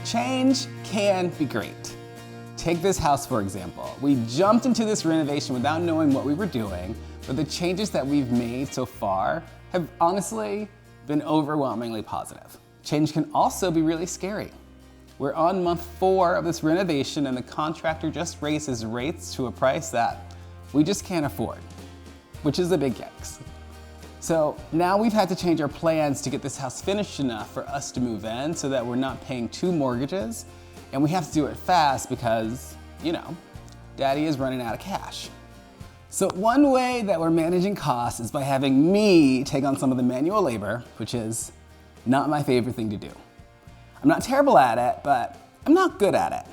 Change can be great. Take this house for example. We jumped into this renovation without knowing what we were doing, but the changes that we've made so far have honestly been overwhelmingly positive. Change can also be really scary. We're on month 4 of this renovation and the contractor just raised his rates to a price that we just can't afford, which is a big yikes. So now we've had to change our plans to get this house finished enough for us to move in so that we're not paying 2 mortgages, and we have to do it fast because, you know, Daddy is running out of cash. So one way that we're managing costs is by having me take on some of the manual labor, which is not my favorite thing to do. I'm not terrible at it, but I'm not good at it.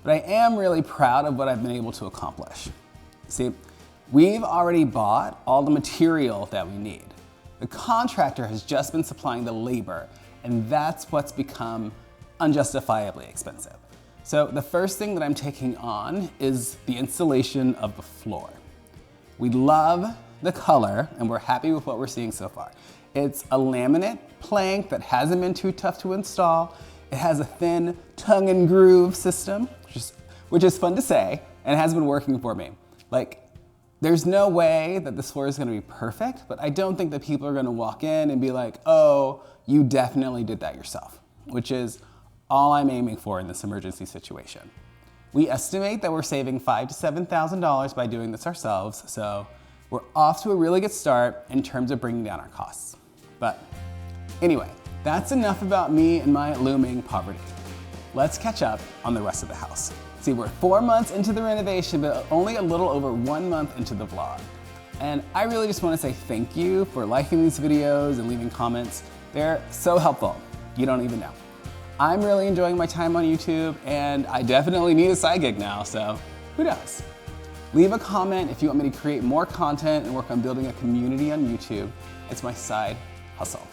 But I am really proud of what I've been able to accomplish. See, we've already bought all the material that we need. The contractor has just been supplying the labor, and that's what's become unjustifiably expensive. So the first thing that I'm taking on is the installation of the floor. We love the color, and we're happy with what we're seeing so far. It's a laminate plank that hasn't been too tough to install. It has a thin tongue and groove system, which is fun to say, and it has been working for me. Like, there's no way that this floor is gonna be perfect, but I don't think that people are gonna walk in and be like, oh, you definitely did that yourself, which is all I'm aiming for in this emergency situation. We estimate that we're saving $5,000 to $7,000 by doing this ourselves, so we're off to a really good start in terms of bringing down our costs. But anyway, that's enough about me and my looming poverty. Let's catch up on the rest of the house. See, we're 4 months into the renovation, but only a little over 1 month into the vlog. And I really just want to say thank you for liking these videos and leaving comments. They're so helpful. You don't even know. I'm really enjoying my time on YouTube, and I definitely need a side gig now, so who knows? Leave a comment if you want me to create more content and work on building a community on YouTube. It's my side hustle.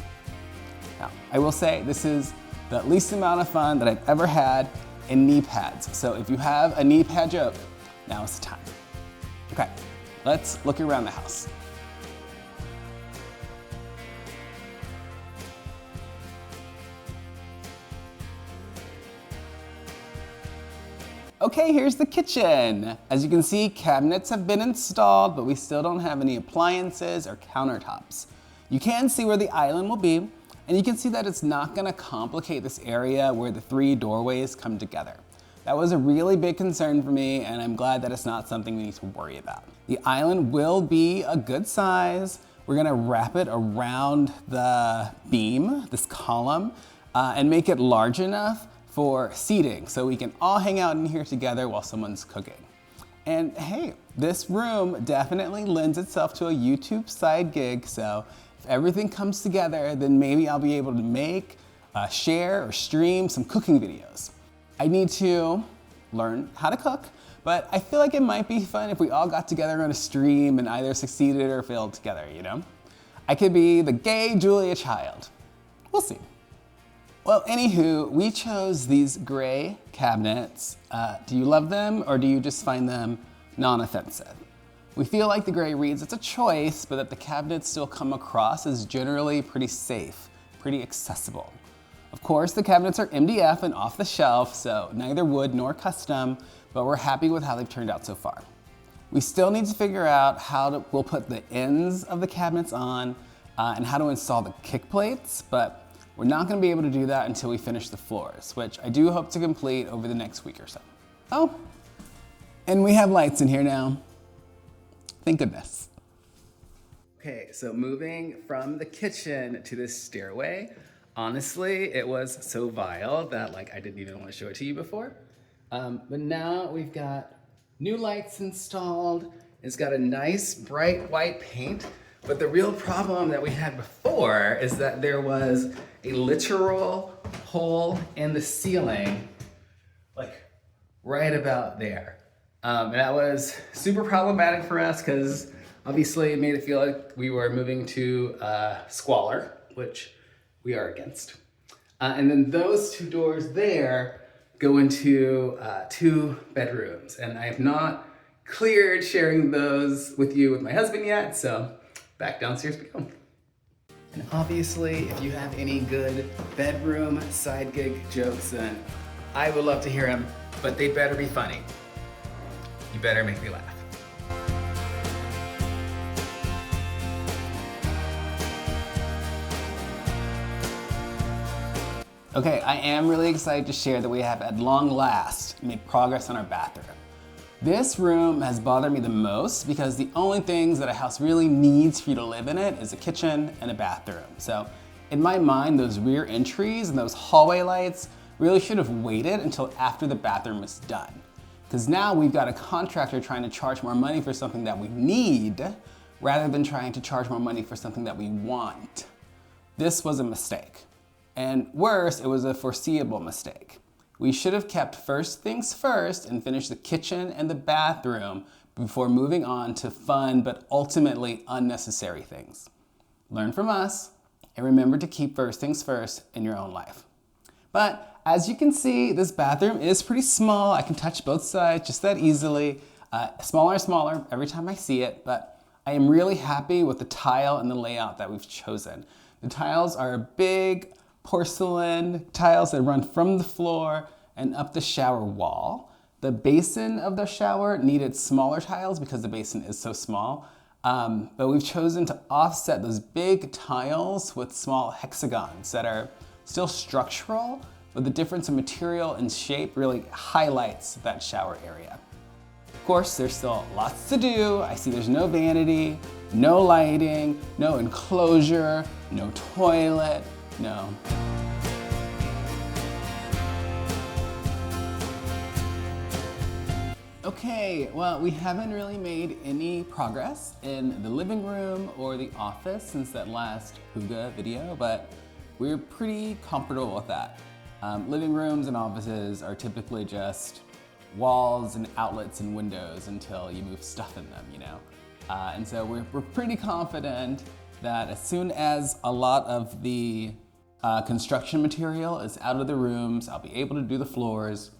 Now, I will say this is the least amount of fun that I've ever had in knee pads. So if you have a knee pad joke, now is the time. Okay, let's look around the house. Okay, here's the kitchen. As you can see, cabinets have been installed, but we still don't have any appliances or countertops. You can see where the island will be, and you can see that it's not gonna complicate this area where the 3 doorways come together. That was a really big concern for me, and I'm glad that it's not something we need to worry about. The island will be a good size. We're gonna wrap it around the beam, this column, and make it large enough for seating so we can all hang out in here together while someone's cooking. And hey, this room definitely lends itself to a YouTube side gig, so if everything comes together, then maybe I'll be able to make, share, or stream some cooking videos. I need to learn how to cook, but I feel like it might be fun if we all got together on a stream and either succeeded or failed together, you know? I could be the gay Julia Child. We'll see. Well, anywho, we chose these gray cabinets. Do you love them or do you just find them non-offensive? We feel like the gray reads it's a choice, but that the cabinets still come across as generally pretty safe, pretty accessible. Of course, the cabinets are MDF and off the shelf, so neither wood nor custom, but we're happy with how they've turned out so far. We still need to figure out we'll put the ends of the cabinets on and how to install the kick plates, but we're not gonna be able to do that until we finish the floors, which I do hope to complete over the next week or so. Oh, and we have lights in here now. Thank goodness. Okay, so moving from the kitchen to this stairway, honestly, it was so vile that I didn't even want to show it to you before. But now we've got new lights installed. It's got a nice bright white paint. But the real problem that we had before is that there was a literal hole in the ceiling, right about there. And that was super problematic for us because obviously it made it feel like we were moving to squalor, which we are against. And then those 2 doors there go into 2 bedrooms. And I have not cleared sharing those with you with my husband yet, so back downstairs we go. And obviously, if you have any good bedroom side gig jokes, then I would love to hear them, but they better be funny. You better make me laugh. Okay, I am really excited to share that we have at long last made progress on our bathroom. This room has bothered me the most because the only things that a house really needs for you to live in it is a kitchen and a bathroom. So in my mind, those rear entries and those hallway lights really should have waited until after the bathroom is done. Because now we've got a contractor trying to charge more money for something that we need rather than trying to charge more money for something that we want. This was a mistake. And worse, it was a foreseeable mistake. We should have kept first things first and finished the kitchen and the bathroom before moving on to fun but ultimately unnecessary things. Learn from us and remember to keep first things first in your own life. But as you can see, this bathroom is pretty small. I can touch both sides just that easily. Smaller and smaller every time I see it, but I am really happy with the tile and the layout that we've chosen. The tiles are big porcelain tiles that run from the floor and up the shower wall. The basin of the shower needed smaller tiles because the basin is so small, but we've chosen to offset those big tiles with small hexagons that are still structural, but the difference in material and shape really highlights that shower area. Of course, there's still lots to do. I see there's no vanity, no lighting, no enclosure, no toilet, no. Okay, well, we haven't really made any progress in the living room or the office since that last Hygge video, but we're pretty comfortable with that. Living rooms and offices are typically just walls and outlets and windows until you move stuff in them, you know? And so we're pretty confident that as soon as a lot of the construction material is out of the rooms, I'll be able to do the floors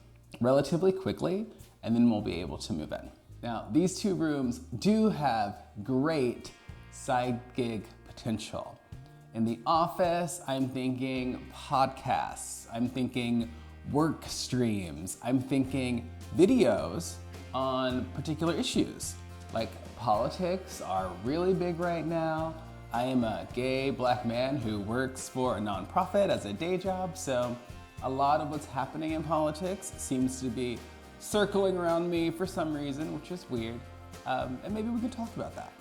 relatively quickly, and then we'll be able to move in. Now, these two rooms do have great side gig potential. In the office, I'm thinking podcasts, I'm thinking work streams, I'm thinking videos on particular issues. Like politics are really big right now. I am a gay black man who works for a nonprofit as a day job, so a lot of what's happening in politics seems to be circling around me for some reason, which is weird, and maybe we could talk about that.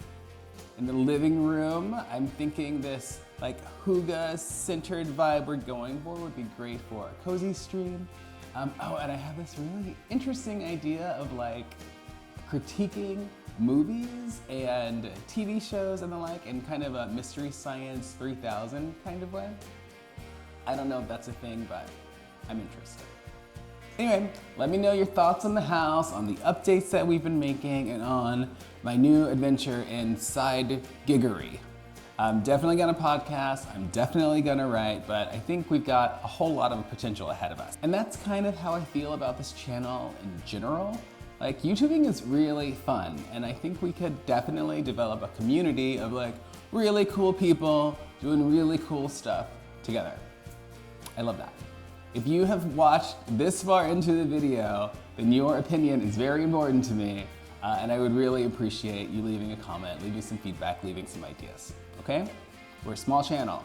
In the living room, I'm thinking this like Hygge-centered vibe we're going for would be great for a cozy stream. Oh, and I have this really interesting idea of like critiquing movies and TV shows and the like in kind of a Mystery Science 3000 kind of way. I don't know if that's a thing, but I'm interested. Anyway, let me know your thoughts on the house, on the updates that we've been making, and on my new adventure in side giggery. I'm definitely gonna podcast, I'm definitely gonna write, but I think we've got a whole lot of potential ahead of us. And that's kind of how I feel about this channel in general. Like, YouTubing is really fun, and I think we could definitely develop a community of like really cool people doing really cool stuff together. I love that. If you have watched this far into the video, then your opinion is very important to me, and I would really appreciate you leaving a comment, leaving some feedback, leaving some ideas, okay? We're a small channel.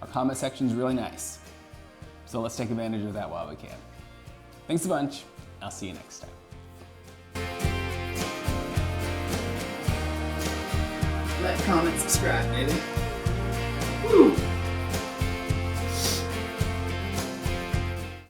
Our comment section is really nice, so let's take advantage of that while we can. Thanks a bunch. I'll see you next time. Like, comment, subscribe, baby.